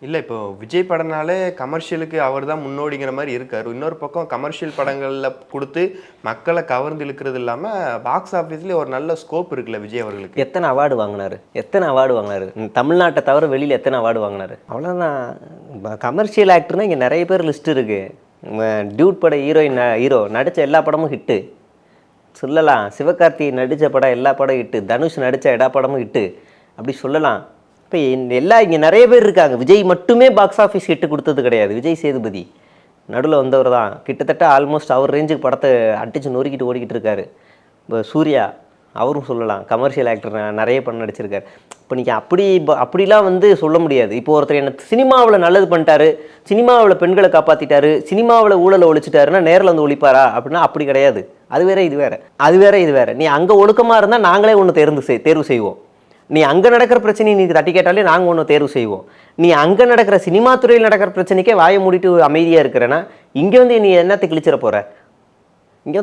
இல்லை இப்போ விஜய் படம்னாலே கமர்ஷியலுக்கு அவர் தான் முன்னோடிங்கிற மாதிரி இருக்கார். இன்னொரு பக்கம் கமர்ஷியல் படங்களில் கொடுத்து மக்களை கவர்ந்து இழுக்கிறது இல்லாமல் பாக்ஸ் ஆஃபீஸ்லேயே ஒரு நல்ல ஸ்கோப் இருக்குல்ல விஜய் அவர்களுக்கு. எத்தனை அவார்டு வாங்கினாரு, எத்தனை அவார்டு வாங்கினாரு, தமிழ்நாட்டை தவிர வெளியில் எத்தனை அவார்டு வாங்கினாரு? அவ்வளோதான். கமர்ஷியல் ஆக்டர்னால் இங்கே நிறைய பேர் லிஸ்ட் இருக்குது. டியூட் பட ஹீரோ நடித்த எல்லா படமும் ஹிட்டு சொல்லலாம். சிவகார்த்திகேயன் நடித்த படம் எல்லா படம் ஹிட்டு, தனுஷ் நடித்த எல்லா படமும் ஹிட்டு அப்படி சொல்லலாம். இப்போ இங்கே நிறைய பேர் இருக்காங்க. விஜய் மட்டுமே பாக்ஸ் ஆஃபீஸ் ஹிட்டு கொடுத்தது கிடையாது. விஜய் சேதுபதி நடுவில் வந்தவர் தான். கிட்டத்தட்ட ஆல்மோஸ்ட் அவர் ரேஞ்சுக்கு படத்தை அடிச்சு நொறுக்கிட்டு ஓடிக்கிட்டு இருக்காரு. இப்போ சூர்யா அவரும் சொல்லலாம், கமர்ஷியல் ஆக்டர் நிறைய படம் நடிச்சிருக்காரு. இப்போ நீங்கள் அப்படிலாம் சொல்ல முடியாது. இப்போ ஒருத்தர் என்ன சினிமாவில் நல்லது பண்ணிட்டாரு, சினிமாவில் பெண்களை காப்பாற்றிட்டாரு, சினிமாவில் ஊழலை ஒழிச்சிட்டாருன்னா நேரில் ஒழிப்பாரா அப்படின்னா அப்படி கிடையாது. அது வேற இது வேற, அது வேற இது வேற. நீ அங்கே ஒழுக்கமாக இருந்தால் நாங்களே ஒன்று தேர்வு செய்வோம். நீ அங்கே நடக்கிற பிரச்சனையை நீ தட்டி கேட்டாலே நாங்கள் ஒன்று தேர்வு செய்வோம். நீ அங்கே நடக்கிற சினிமா துறையில் நடக்கிற பிரச்சனைக்கே வாயை மூடிட்டு அமைதியாக இருக்கிறேன்னா இங்கே நீ என்னத்தை கிழிச்சிட போகிற?